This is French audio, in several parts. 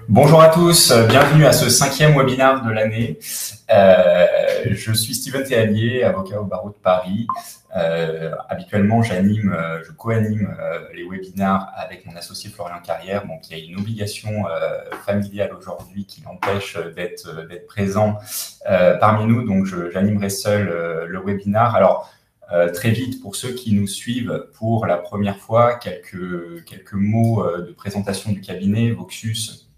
Bonjour à tous, bienvenue à ce 5e webinaire de l'année. Je suis Steven Théalier, avocat au barreau de Paris. Habituellement, je co-anime les webinaires avec mon associé Florian Carrière, donc il y a une obligation familiale aujourd'hui qui l'empêche d'être présent parmi nous, donc j'animerai seul le webinaire. Alors, très vite, pour ceux qui nous suivent pour la première fois, quelques mots de présentation du cabinet. Voxus,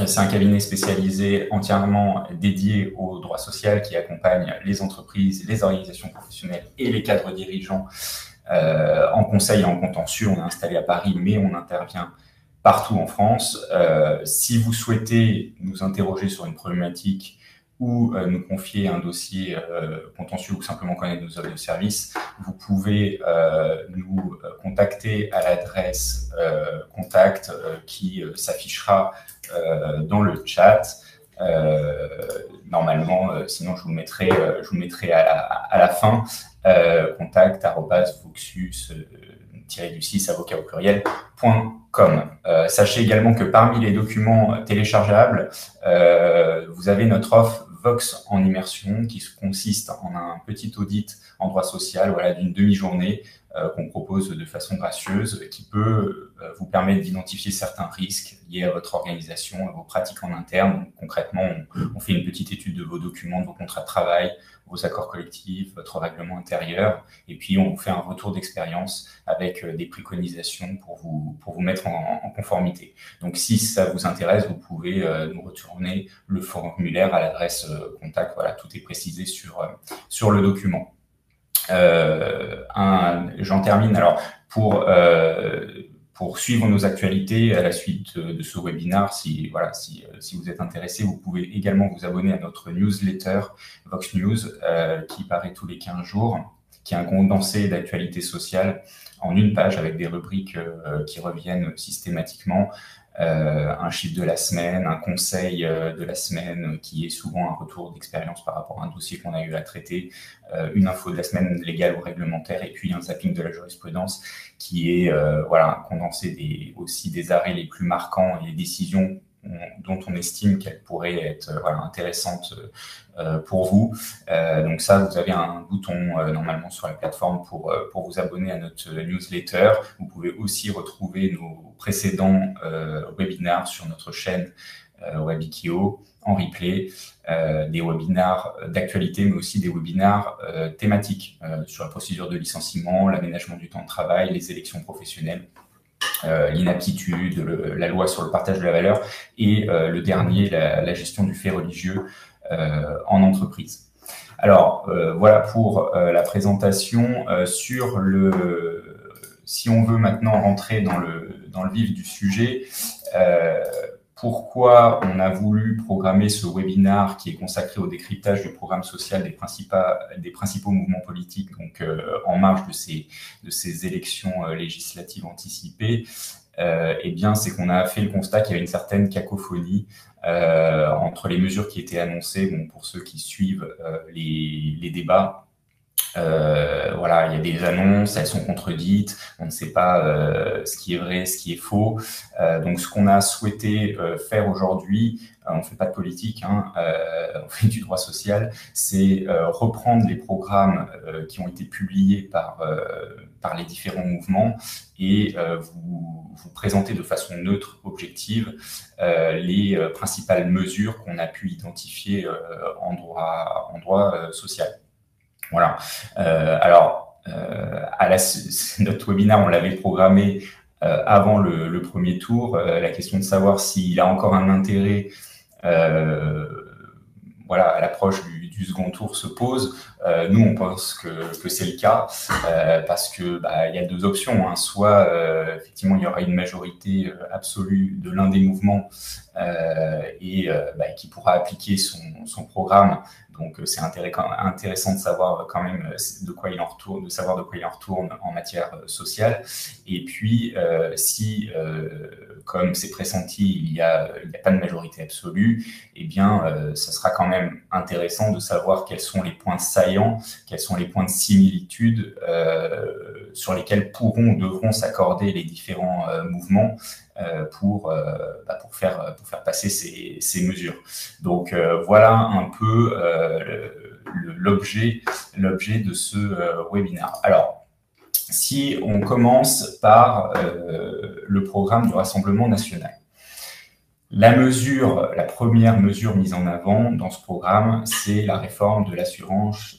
c'est un cabinet spécialisé entièrement dédié au droit social qui accompagne les entreprises, les organisations professionnelles et les cadres dirigeants en conseil et en contentieux. On est installé à Paris, mais on intervient partout en France. Si vous souhaitez nous interroger sur une problématique ou nous confier un dossier contentieux ou simplement connaître nos offres de service, vous pouvez nous contacter à l'adresse contact qui s'affichera dans le chat. Normalement, sinon je vous le mettrai à la fin. contact@voxus-du6 avocat au pluriel.com. Sachez également que parmi les documents téléchargeables, vous avez notre offre Vox en immersion qui consiste en un petit audit en droit social, voilà, d'une demi-journée qu'on propose de façon gracieuse, qui peut vous permettre d'identifier certains risques liés à votre organisation, à vos pratiques en interne. Donc, concrètement, on fait une petite étude de vos documents, de vos contrats de travail, vos accords collectifs, votre règlement intérieur, et puis on vous fait un retour d'expérience avec des préconisations pour vous mettre en conformité. Donc si ça vous intéresse, vous pouvez nous retourner le formulaire à l'adresse contact. Voilà, tout est précisé sur le document. J'en termine. Alors, pour suivre nos actualités à la suite de ce webinaire, si vous êtes intéressé, vous pouvez également vous abonner à notre newsletter Vox News qui paraît tous les 15 jours, qui est un condensé d'actualités sociales en une page avec des rubriques qui reviennent systématiquement. Un chiffre de la semaine, un conseil de la semaine qui est souvent un retour d'expérience par rapport à un dossier qu'on a eu à traiter, une info de la semaine légale ou réglementaire, et puis un zapping de la jurisprudence qui est condensé aussi des arrêts les plus marquants et les décisions dont on estime qu'elles pourraient être intéressantes pour vous. Donc ça, vous avez un bouton normalement sur la plateforme pour vous abonner à notre newsletter. Vous pouvez aussi retrouver nos précédents webinaires sur notre chaîne Webikio en replay, des webinaires d'actualité, mais aussi des webinaires thématiques sur la procédure de licenciement, l'aménagement du temps de travail, les élections professionnelles, l'inaptitude, la loi sur le partage de la valeur, et le dernier, la gestion du fait religieux en entreprise. Alors, voilà pour la présentation. Si on veut maintenant rentrer dans le vif du sujet, pourquoi on a voulu programmer ce webinaire qui est consacré au décryptage du programme social des principaux mouvements politiques, donc en marge de ces élections législatives anticipées. Eh bien, c'est qu'on a fait le constat qu'il y avait une certaine cacophonie entre les mesures qui étaient annoncées. Bon, pour ceux qui suivent les débats, il y a des annonces, elles sont contredites, on ne sait pas ce qui est vrai, ce qui est faux. Donc, ce qu'on a souhaité faire aujourd'hui, on ne fait pas de politique, on fait du droit social, c'est reprendre les programmes qui ont été publiés par les différents mouvements et vous présenter de façon neutre, objective, les principales mesures qu'on a pu identifier en droit social. Voilà. Notre webinaire, on l'avait programmé avant le premier tour. La question de savoir s'il a encore un intérêt à l'approche du second tour se pose. Nous, on pense que c'est le cas parce que il y a deux options. Soit effectivement il y aura une majorité absolue de l'un des mouvements qui pourra appliquer son programme. Donc c'est intéressant de savoir quand même de quoi il en retourne en matière sociale. Et puis si comme c'est pressenti, il y a pas de majorité absolue, eh bien ça sera quand même intéressant de savoir quels sont les points saillants saillants, quels sont les points de similitude sur lesquels pourront ou devront s'accorder les différents mouvements pour faire passer ces mesures. Donc voilà un peu l'objet de ce webinaire. Alors, si on commence par le programme du Rassemblement national. La première mesure mise en avant dans ce programme, c'est la réforme de l'assurance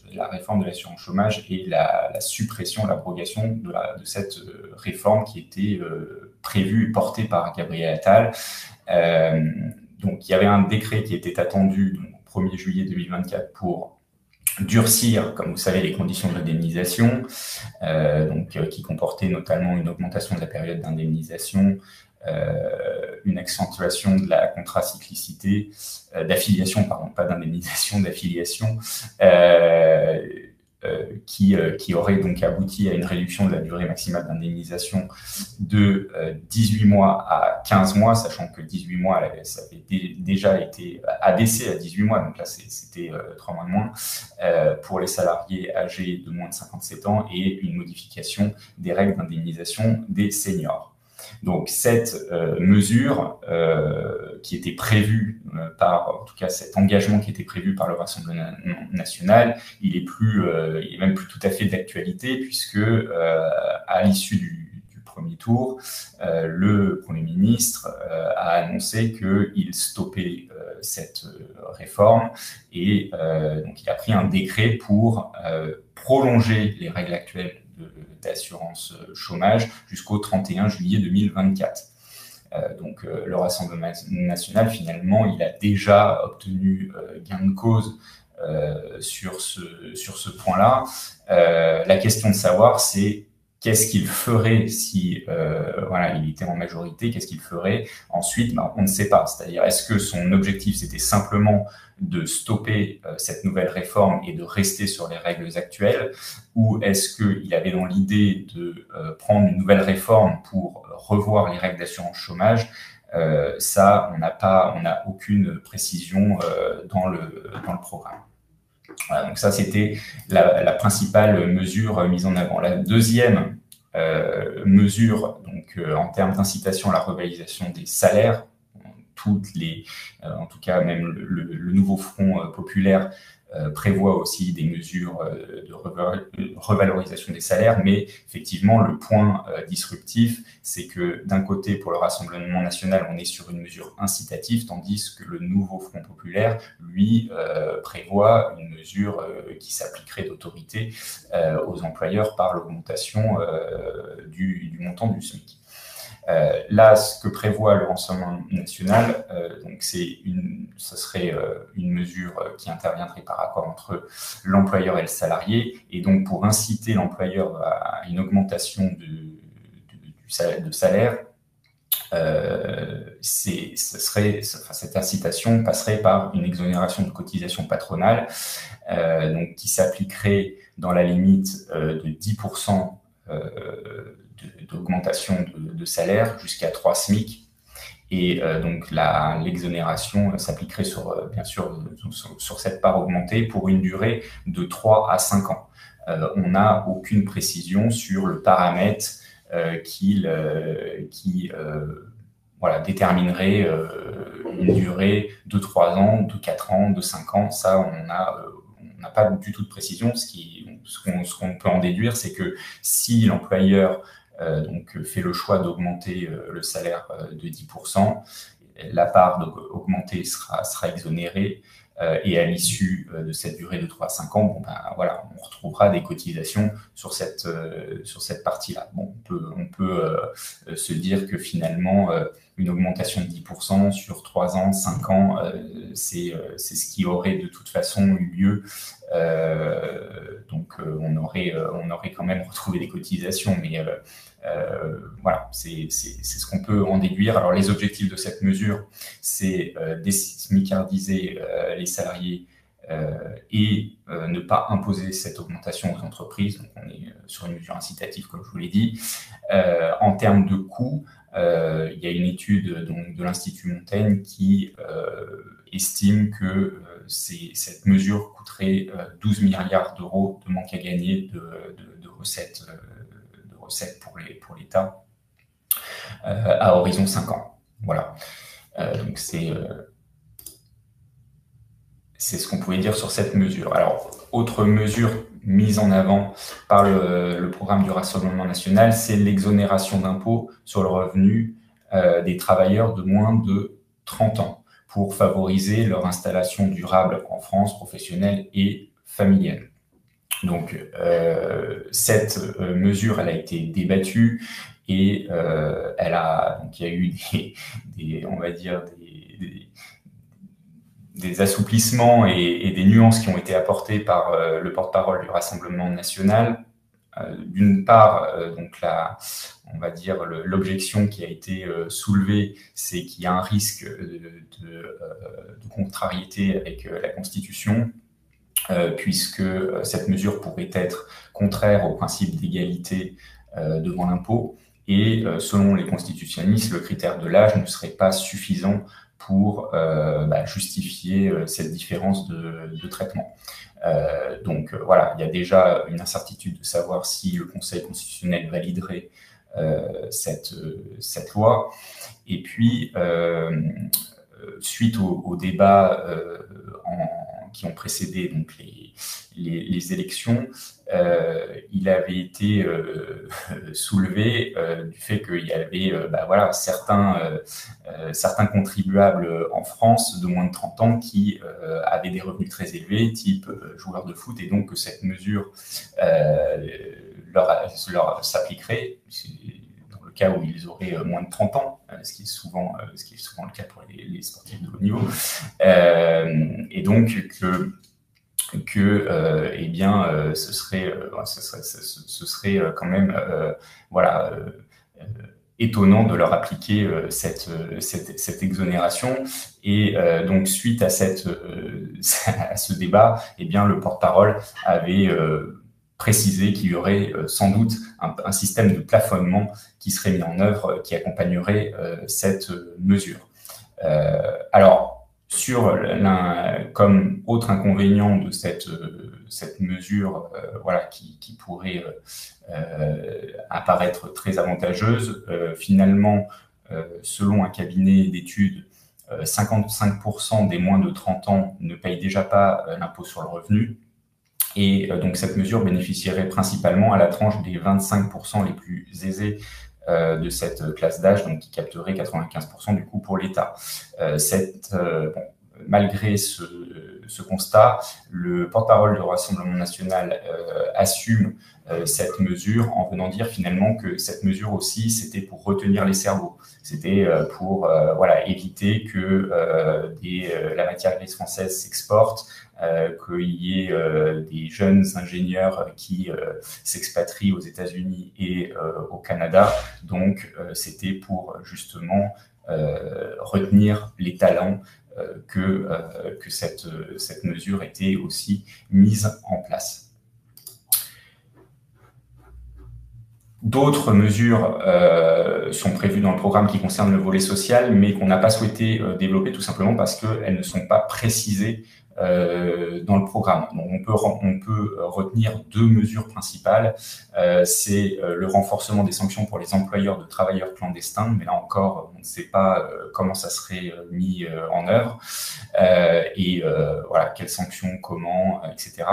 chômage et la suppression, l'abrogation de cette réforme qui était prévue et portée par Gabriel Attal. Donc, il y avait un décret qui était attendu au 1er juillet 2024 pour durcir, comme vous savez, les conditions d'indemnisation, qui comportait notamment une augmentation de la période d'indemnisation, une accentuation de la contracyclicité, d'affiliation, pardon, pas d'indemnisation, d'affiliation, qui aurait donc abouti à une réduction de la durée maximale d'indemnisation de 18 mois à 15 mois, sachant que 18 mois, ça avait déjà été abaissé à 18 mois, donc là c'était 3 mois de moins, pour les salariés âgés de moins de 57 ans, et une modification des règles d'indemnisation des seniors. Donc cette mesure qui était prévue en tout cas cet engagement qui était prévu par le Rassemblement national, il est même plus tout à fait d'actualité, puisque à l'issue du premier tour, le Premier ministre a annoncé qu'il stoppait cette réforme, et donc il a pris un décret pour prolonger les règles actuelles d'assurance chômage jusqu'au 31 juillet 2024. Donc le Rassemblement national, finalement, il a déjà obtenu gain de cause sur ce point-là. La question de savoir, c'est qu'est-ce qu'il ferait si il était en majorité, qu'est-ce qu'il ferait ensuite? On ne sait pas. C'est-à-dire, est-ce que son objectif, c'était simplement de stopper cette nouvelle réforme et de rester sur les règles actuelles, ou est-ce qu'il avait dans l'idée de prendre une nouvelle réforme pour revoir les règles d'assurance chômage? Ça, on n'a aucune précision dans le programme. Voilà, donc ça, c'était la principale mesure mise en avant. La deuxième mesure, en termes d'incitation à la revalorisation des salaires, en tout cas même le nouveau Front populaire prévoit aussi des mesures de revalorisation des salaires, mais effectivement, le point disruptif, c'est que d'un côté, pour le Rassemblement national, on est sur une mesure incitative, tandis que le nouveau Front populaire, lui, prévoit une mesure qui s'appliquerait d'autorité aux employeurs par l'augmentation du montant du SMIC. Là, ce que prévoit le Rassemblement national, ce serait une mesure qui interviendrait par accord entre l'employeur et le salarié, et donc pour inciter l'employeur à une augmentation de salaire, cette incitation passerait par une exonération de cotisation patronale, qui s'appliquerait dans la limite de 10% d'augmentation de salaire jusqu'à 3 SMIC. Et donc l'exonération s'appliquerait bien sûr sur cette part augmentée pour une durée de 3 à 5 ans. On n'a aucune précision sur le paramètre qui déterminerait une durée de 3 ans, de 4 ans, de 5 ans. Ça, on n'a pas du tout de précision. Ce qu'on peut en déduire, c'est que si l'employeur fait le choix d'augmenter le salaire de 10%, la part augmentée sera exonérée, et à l'issue de cette durée de 3 à 5 ans, on retrouvera des cotisations sur cette partie-là. Bon, on peut se dire que finalement, une augmentation de 10% sur 3 ans, 5 ans, c'est ce qui aurait de toute façon eu lieu. On aurait quand même retrouvé des cotisations, mais c'est ce qu'on peut en déduire. Alors, les objectifs de cette mesure, c'est désmicardiser les salariés et ne pas imposer cette augmentation aux entreprises. Donc, on est sur une mesure incitative, comme je vous l'ai dit. En termes de coûts, il y a une étude donc, de l'Institut Montaigne qui estime que cette mesure coûterait 12 milliards d'euros de manque à gagner de recettes pour l'État à horizon 5 ans. Voilà. Donc c'est ce qu'on pouvait dire sur cette mesure. Alors, autre mesure mise en avant par le programme du Rassemblement national, c'est l'exonération d'impôts sur le revenu des travailleurs de moins de 30 ans pour favoriser leur installation durable en France, professionnelle et familiale. Donc, cette mesure, elle a été débattue et donc il y a eu on va dire des assouplissements et des nuances qui ont été apportées par le porte-parole du Rassemblement national. D'une part, donc on va dire l'objection qui a été soulevée, c'est qu'il y a un risque de contrariété avec la Constitution, puisque cette mesure pourrait être contraire au principe d'égalité devant l'impôt. Et selon les constitutionnalistes, le critère de l'âge ne serait pas suffisant pour justifier cette différence de traitement. Donc voilà, il y a déjà une incertitude de savoir si le Conseil constitutionnel validerait cette loi. Et puis, suite aux débats qui ont précédé donc les élections, il avait été soulevé du fait qu'il y avait certains contribuables en France de moins de 30 ans qui avaient des revenus très élevés, type joueurs de foot, et donc que cette mesure leur s'appliquerait dans le cas où ils auraient moins de 30 ans, ce qui est souvent le cas pour les sportifs de haut niveau. Et donc ce serait quand même étonnant de leur appliquer cette exonération. Et donc suite à ce débat, le porte-parole avait précisé qu'il y aurait sans doute un système de plafonnement qui serait mis en œuvre, qui accompagnerait cette mesure. Alors, comme autre inconvénient de cette mesure qui pourrait apparaître très avantageuse, finalement, selon un cabinet d'études, 55% des moins de 30 ans ne payent déjà pas l'impôt sur le revenu. Et donc, cette mesure bénéficierait principalement à la tranche des 25% les plus aisés de cette classe d'âge, donc qui capterait 95% du coût pour l'État. Malgré ce constat, le porte-parole du Rassemblement national assume cette mesure en venant dire finalement que cette mesure aussi, c'était pour retenir les cerveaux. C'était pour éviter que la matière grise française s'exporte, qu'il y ait des jeunes ingénieurs qui s'expatrient aux États-Unis et au Canada. Donc, c'était pour justement retenir les talents que cette mesure était aussi mise en place. D'autres mesures sont prévues dans le programme qui concernent le volet social, mais qu'on n'a pas souhaité développer tout simplement parce qu'elles ne sont pas précisées dans le programme. Donc on peut retenir deux mesures principales. C'est le renforcement des sanctions pour les employeurs de travailleurs clandestins, mais là encore, on ne sait pas comment ça serait mis en œuvre, quelles sanctions, comment, etc.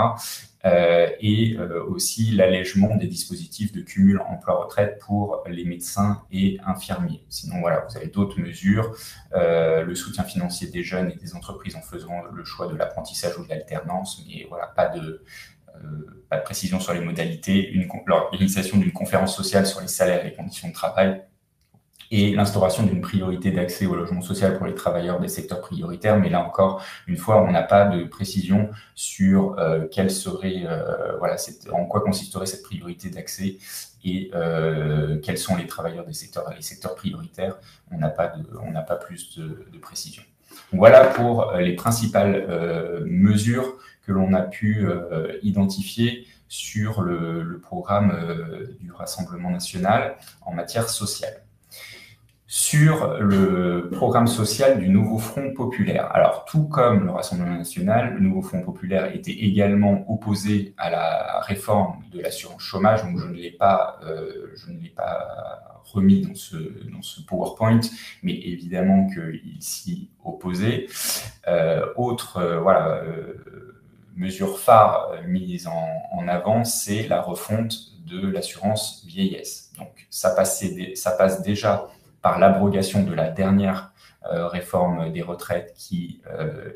Et aussi l'allègement des dispositifs de cumul emploi-retraite pour les médecins et infirmiers. Sinon, vous avez d'autres mesures, le soutien financier des jeunes et des entreprises en faisant le choix de l'apprentissage ou de l'alternance, mais pas de précision sur les modalités, l'organisation d'une conférence sociale sur les salaires et les conditions de travail, et l'instauration d'une priorité d'accès au logement social pour les travailleurs des secteurs prioritaires. Mais là encore, une fois, on n'a pas de précision sur quelle serait, en quoi consisterait cette priorité d'accès et quels sont les travailleurs des secteurs prioritaires. On n'a pas plus de précision. Donc voilà pour les principales mesures que l'on a pu identifier sur le programme du Rassemblement national en matière sociale. sur le programme social du Nouveau Front Populaire. Alors, tout comme le Rassemblement national, le Nouveau Front Populaire était également opposé à la réforme de l'assurance chômage, donc je ne l'ai pas remis dans ce PowerPoint, mais évidemment qu'il s'y opposait. Mesure phare mise en avant, c'est la refonte de l'assurance vieillesse. Donc, ça passe déjà par l'abrogation de la dernière réforme des retraites et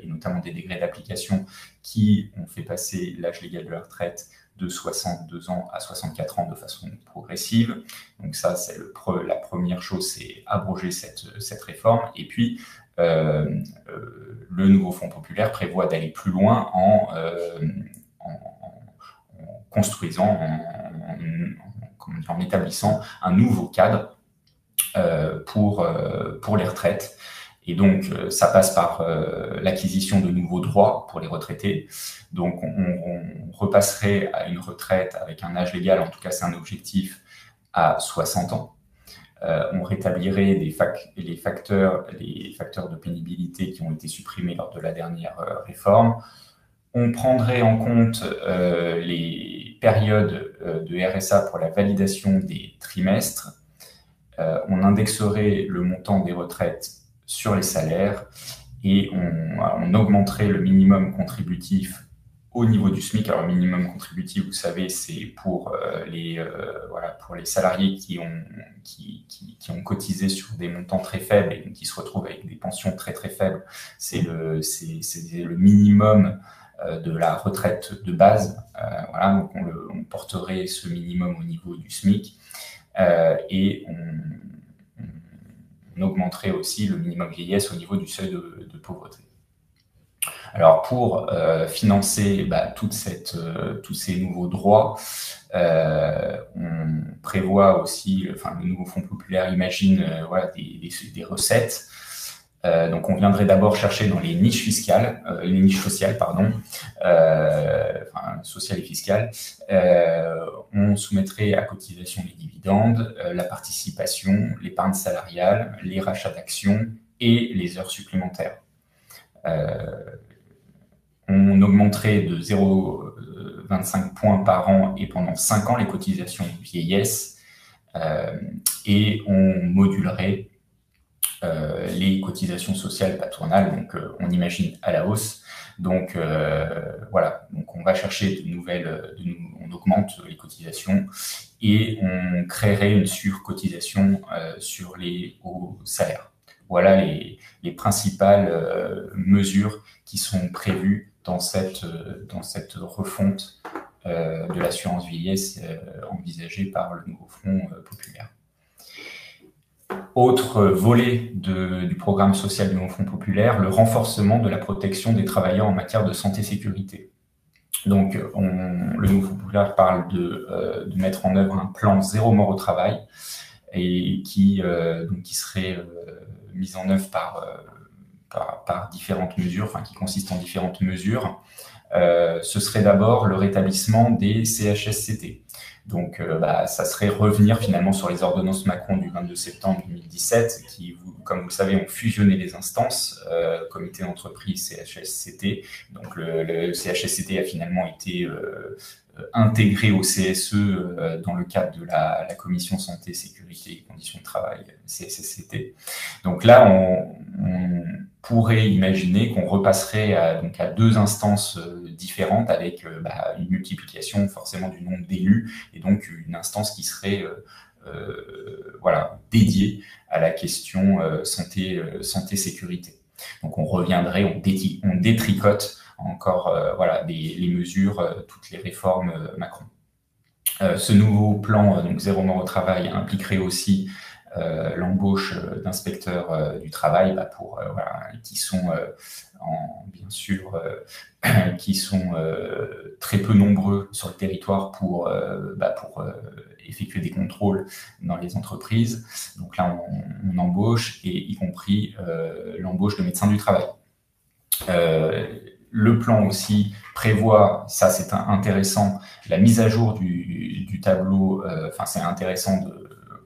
notamment des décrets d'application qui ont fait passer l'âge légal de la retraite de 62 ans à 64 ans de façon progressive. Donc ça, c'est la première chose, c'est abroger cette réforme. Et puis, le nouveau Fonds populaire prévoit d'aller plus loin en construisant, en établissant un nouveau cadre pour les retraites. Et donc, ça passe par l'acquisition de nouveaux droits pour les retraités. Donc, on repasserait à une retraite avec un âge légal, en tout cas c'est un objectif, à 60 ans. On rétablirait les facteurs de pénibilité qui ont été supprimés lors de la dernière réforme. On prendrait en compte les périodes de RSA pour la validation des trimestres. On indexerait le montant des retraites sur les salaires et on augmenterait le minimum contributif au niveau du SMIC. Alors, le minimum contributif, vous savez, c'est pour les salariés qui ont cotisé sur des montants très faibles et qui se retrouvent avec des pensions très très faibles. C'est le minimum de la retraite de base. Donc on porterait ce minimum au niveau du SMIC et on augmenterait aussi le minimum vieillesse au niveau du seuil de pauvreté. Alors, pour financer tous ces nouveaux droits, on prévoit aussi, le nouveau Fonds populaire imagine des recettes. Donc, on viendrait d'abord chercher dans les niches fiscales, sociales et fiscales. On soumettrait à cotisation les dividendes, la participation, l'épargne salariale, les rachats d'actions et les heures supplémentaires. On augmenterait de 0,25 points par an et pendant 5 ans les cotisations vieillesse et on modulerait les cotisations sociales patronales, donc on imagine à la hausse. Donc donc on va chercher on augmente les cotisations et on créerait une surcotisation sur les hauts salaires. Voilà les principales mesures qui sont prévues dans cette refonte de l'assurance vieillesse envisagée par le nouveau Front populaire. Autre volet du programme social du nouveau Front populaire, le renforcement de la protection des travailleurs en matière de santé-sécurité. Donc, le nouveau Front populaire parle de mettre en œuvre un plan zéro mort au travail et qui serait mis en œuvre par différentes mesures, qui consistent en différentes mesures. Ce serait d'abord le rétablissement des CHSCT. Donc, ça serait revenir finalement sur les ordonnances Macron du 22 septembre 2017 qui, comme vous le savez, ont fusionné les instances, comité d'entreprise, CHSCT. Donc, le CHSCT a finalement été intégré au CSE dans le cadre de la commission santé, sécurité et conditions de travail, CSSCT. Donc là, on pourrait imaginer qu'on repasserait à 2 instances différentes avec une multiplication forcément du nombre d'élus et donc une instance qui serait dédiée à la question santé-sécurité. Donc on reviendrait, on détricote encore les mesures, toutes les réformes Macron. Ce nouveau plan, donc zéro mort au travail, impliquerait aussi l'embauche d'inspecteurs du travail qui sont qui sont très peu nombreux sur le territoire pour effectuer des contrôles dans les entreprises. Donc là, on embauche, et y compris l'embauche de médecins du travail. Le plan aussi prévoit, ça c'est intéressant, la mise à jour du tableau. C'est intéressant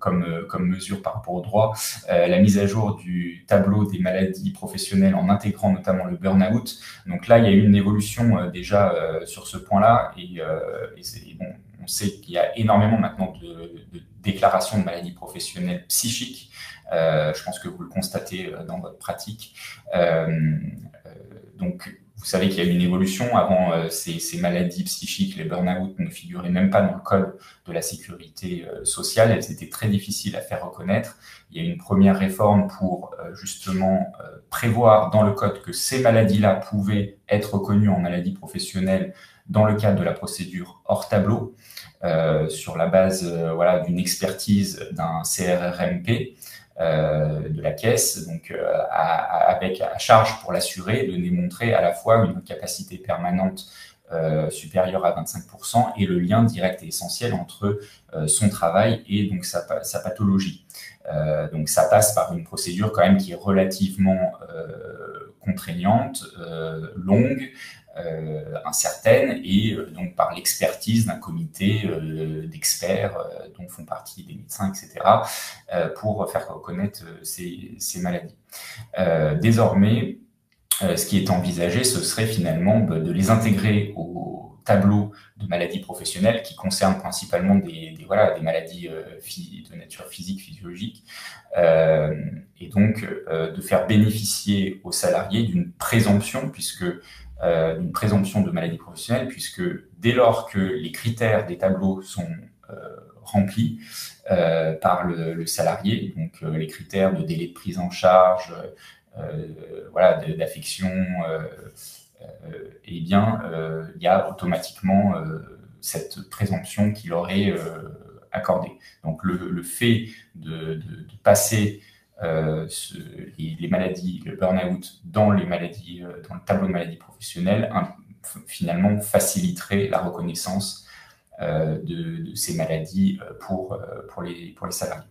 comme mesure par rapport au droit, la mise à jour du tableau des maladies professionnelles en intégrant notamment le burn-out. Donc là, il y a eu une évolution déjà sur ce point-là et bon, on sait qu'il y a énormément maintenant de déclarations de maladies professionnelles psychiques. Je pense que vous le constatez dans votre pratique. Donc, vous savez qu'il y a eu une évolution. Avant, ces maladies psychiques, les burn-out, ne figuraient même pas dans le code de la sécurité sociale. Elles étaient très difficiles à faire reconnaître. Il y a eu une première réforme pour justement prévoir dans le code que ces maladies-là pouvaient être reconnues en maladies professionnelles dans le cadre de la procédure hors tableau, sur la base d'une expertise d'un CRRMP. De la caisse, donc avec à charge pour l'assuré de démontrer à la fois une capacité permanente supérieure à 25% et le lien direct et essentiel entre son travail et donc sa pathologie. Donc ça passe par une procédure quand même qui est relativement contraignante, longue, incertaine, et donc par l'expertise d'un comité d'experts dont font partie des médecins, etc., pour faire reconnaître ces maladies. Désormais, ce qui est envisagé, ce serait finalement de les intégrer au tableau de maladies professionnelles qui concernent principalement des maladies de nature physique, physiologique, et donc de faire bénéficier aux salariés d'une présomption, d'une présomption de maladie professionnelle, puisque dès lors que les critères des tableaux sont remplis par le salarié, donc les critères de délai de prise en charge, d'affection, eh bien, il y a automatiquement cette présomption qu'il aurait accordée. Donc, le fait de passer les maladies, le burn-out dans les maladies, dans le tableau de maladies professionnelles, finalement faciliterait la reconnaissance de ces maladies pour les salariés.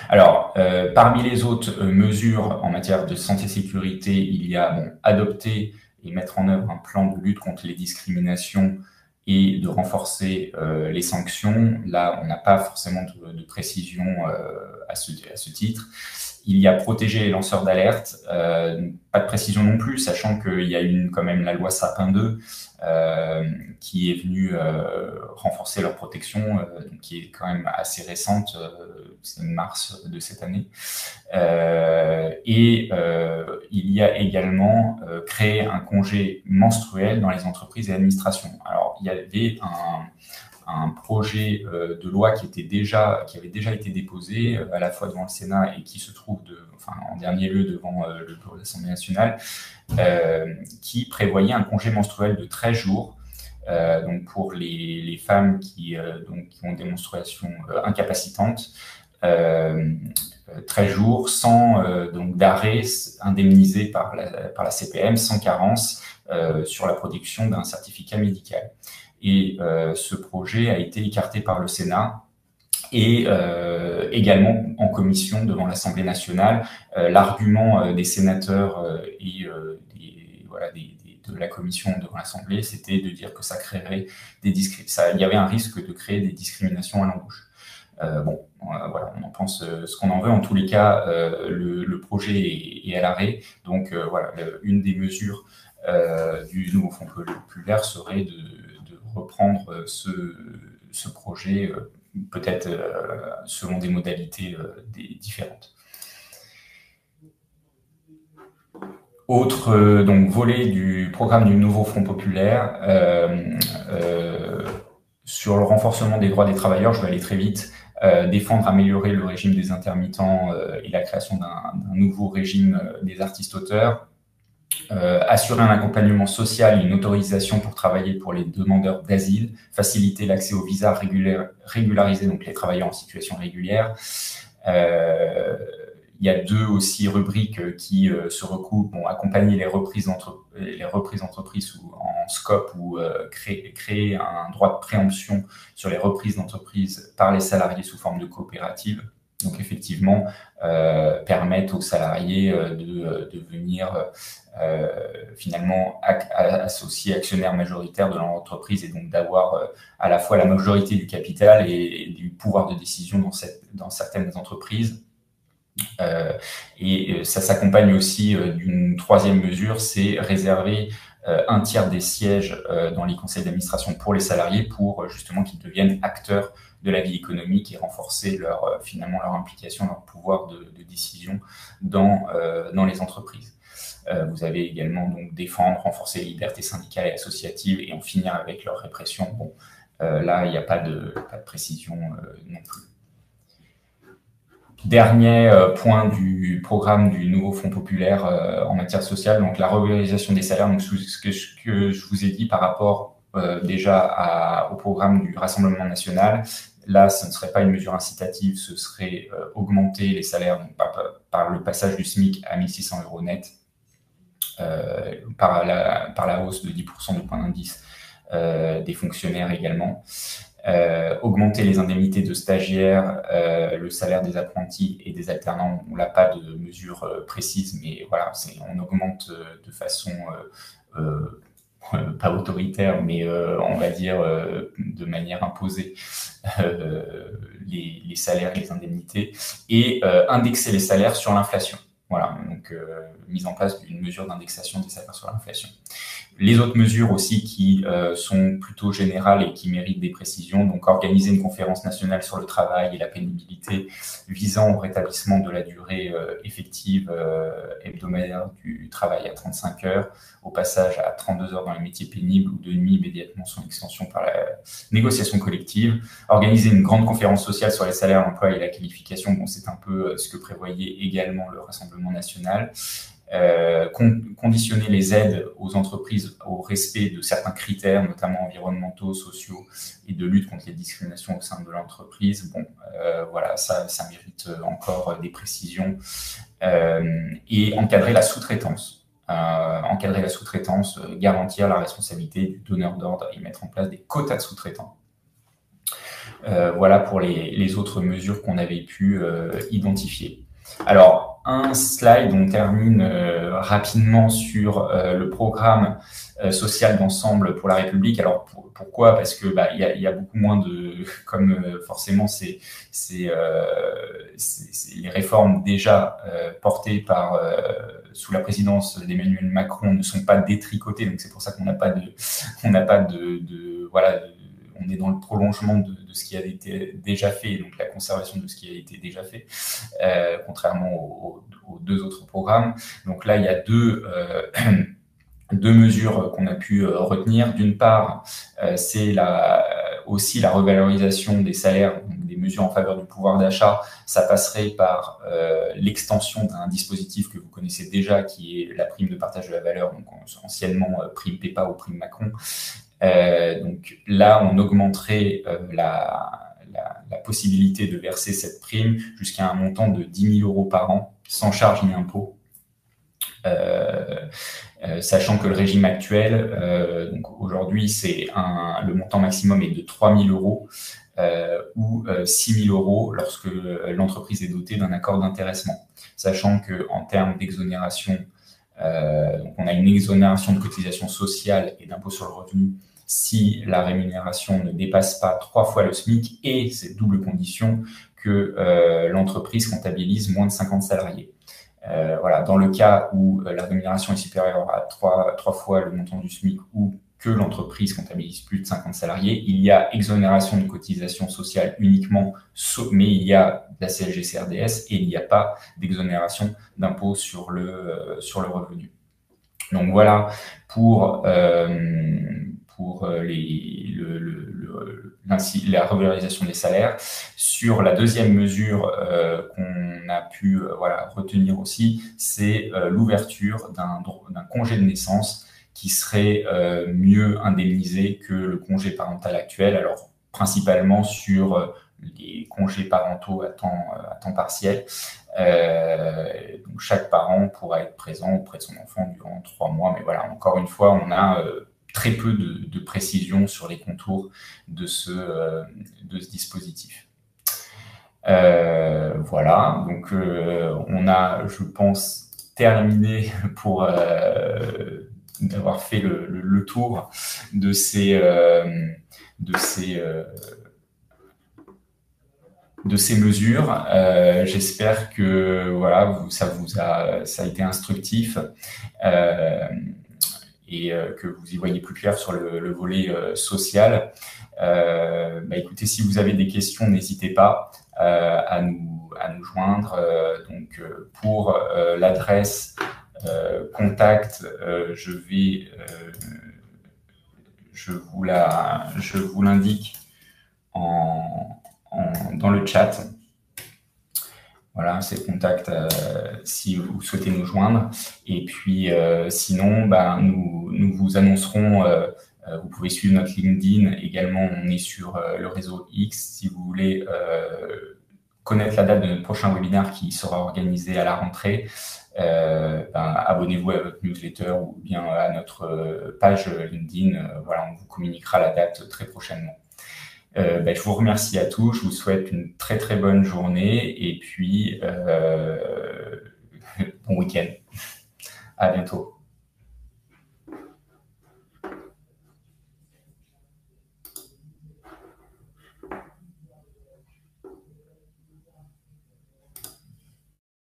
Alors, parmi les autres mesures en matière de santé-sécurité, il y a adopter et mettre en œuvre un plan de lutte contre les discriminations et de renforcer les sanctions. Là, on n'a pas forcément de précision à ce titre. Il y a protéger les lanceurs d'alerte, pas de précision non plus, sachant qu'il y a quand même la loi Sapin 2 qui est venue renforcer leur protection, qui est quand même assez récente, c'est mars de cette année. Et il y a également créé un congé menstruel dans les entreprises et administrations. Alors, il y avait un projet de loi qui avait déjà été déposé à la fois devant le Sénat et qui se trouve en dernier lieu devant le bureau de l'Assemblée nationale, qui prévoyait un congé menstruel de 13 jours, donc pour les femmes qui ont des menstruations incapacitantes, 13 jours sans d'arrêt indemnisé par la CPM, sans carence sur la production d'un certificat médical. Et ce projet a été écarté par le Sénat et également en commission devant l'Assemblée nationale. L'argument des sénateurs et de la commission devant l'Assemblée, c'était de dire que ça créerait il y avait un risque de créer des discriminations à l'embauche. On en pense ce qu'on en veut. En tous les cas, le projet est à l'arrêt. Donc une des mesures du nouveau Front populaire serait de reprendre ce projet, peut-être selon des modalités différentes. Autre volet du programme du nouveau Front populaire, sur le renforcement des droits des travailleurs, je vais aller très vite. Défendre, améliorer le régime des intermittents et la création d'un nouveau régime des artistes-auteurs. Assurer un accompagnement social et une autorisation pour travailler pour les demandeurs d'asile, faciliter l'accès aux visas régulariser donc les travailleurs en situation régulière. Il y a deux aussi rubriques qui se recoupent. Accompagner les reprises d'entreprises en scope ou créer un droit de préemption sur les reprises d'entreprises par les salariés sous forme de coopérative. Donc effectivement, permettent aux salariés de venir finalement associé actionnaire majoritaire de leur entreprise et donc d'avoir à la fois la majorité du capital et du pouvoir de décision dans certaines entreprises. Et ça s'accompagne aussi d'une troisième mesure, c'est réserver un tiers des sièges dans les conseils d'administration pour les salariés pour justement qu'ils deviennent acteurs de la vie économique et renforcer finalement leur implication, leur pouvoir de décision dans les entreprises. Vous avez également donc défendre, renforcer les libertés syndicales et associatives et en finir avec leur répression. Bon, là, il n'y a pas de précision non plus. Dernier point du programme du nouveau Fonds populaire en matière sociale, donc la revalorisation des salaires. Donc ce que je vous ai dit par rapport déjà au programme du Rassemblement national, là, ce ne serait pas une mesure incitative, ce serait augmenter les salaires donc, par le passage du SMIC à 1 600 € net, par la hausse de 10% du point d'indice des fonctionnaires également. Augmenter les indemnités de stagiaires, le salaire des apprentis et des alternants. On n'a pas de mesure précise, mais voilà, on augmente de façon pas autoritaire, mais on va dire de manière imposée les salaires et les indemnités, et indexer les salaires sur l'inflation. Voilà, donc mise en place d'une mesure d'indexation des salaires sur l'inflation. Les autres mesures aussi qui sont plutôt générales et qui méritent des précisions, donc organiser une conférence nationale sur le travail et la pénibilité visant au rétablissement de la durée effective hebdomadaire du travail à 35 heures, au passage à 32 heures dans les métiers pénibles ou de nuit immédiatement son extension par la négociation collective. Organiser une grande conférence sociale sur les salaires, l'emploi et la qualification, bon, c'est un peu ce que prévoyait également le Rassemblement national. Conditionner les aides aux entreprises au respect de certains critères, notamment environnementaux, sociaux et de lutte contre les discriminations au sein de l'entreprise. Bon, voilà, ça mérite encore des précisions. Et encadrer la sous-traitance. Garantir la responsabilité du donneur d'ordre et mettre en place des quotas de sous-traitants. Voilà pour les autres mesures qu'on avait pu identifier. Alors, un slide, on termine rapidement sur le programme social d'ensemble pour la République. Alors, pourquoi? Parce que y a beaucoup moins de... Comme forcément, c'est les réformes déjà portées sous la présidence d'Emmanuel Macron ne sont pas détricotées. Donc, c'est pour ça qu'on n'a pas de voilà, on est dans le prolongement de ce qui a été déjà fait, donc la conservation de ce qui a été déjà fait, contrairement aux deux autres programmes. Donc là, il y a deux mesures qu'on a pu retenir. D'une part, c'est aussi la revalorisation des salaires, donc des mesures en faveur du pouvoir d'achat. Ça passerait par l'extension d'un dispositif que vous connaissez déjà, qui est la prime de partage de la valeur, donc anciennement prime PEPA ou prime Macron. Donc là, on augmenterait la possibilité de verser cette prime jusqu'à un montant de 10 000 € par an, sans charge ni impôt. Sachant que le régime actuel, donc aujourd'hui, le montant maximum est de 3 000 € ou 6 000 € lorsque l'entreprise est dotée d'un accord d'intéressement. Sachant qu'en termes d'exonération, donc on a une exonération de cotisation sociale et d'impôt sur le revenu si la rémunération ne dépasse pas 3 fois le SMIC, et c'est double condition que l'entreprise comptabilise moins de 50 salariés. Voilà, dans le cas où la rémunération est supérieure à 3 fois le montant du SMIC ou que l'entreprise comptabilise plus de 50 salariés, il y a exonération de cotisation sociale uniquement, mais il y a de la CSG-CRDS et il n'y a pas d'exonération d'impôt sur le revenu. Donc voilà pour la revalorisation des salaires. Sur la deuxième mesure qu'on a pu retenir aussi, c'est l'ouverture d'un congé de naissance qui serait mieux indemnisé que le congé parental actuel, alors principalement sur les congés parentaux à temps partiel. Donc chaque parent pourra être présent auprès de son enfant durant 3 mois, mais voilà, encore une fois, on a très peu de précision sur les contours de ce dispositif. Voilà, donc on a, je pense, terminé pour d'avoir fait le tour de ces mesures. J'espère que voilà, ça a été instructif et que vous y voyez plus clair sur le volet social. Écoutez, si vous avez des questions, n'hésitez pas à nous joindre. Donc pour l'adresse contact, je vous l'indique dans le chat. Voilà, c'est contact si vous souhaitez nous joindre. Et puis, sinon, nous vous annoncerons, vous pouvez suivre notre LinkedIn. Également, on est sur le réseau X. Si vous voulez connaître la date de notre prochain webinaire qui sera organisé à la rentrée, abonnez-vous à votre newsletter ou bien à notre page LinkedIn. Voilà, on vous communiquera la date très prochainement. Je vous remercie à tous, je vous souhaite une très très bonne journée et puis bon week-end. À bientôt.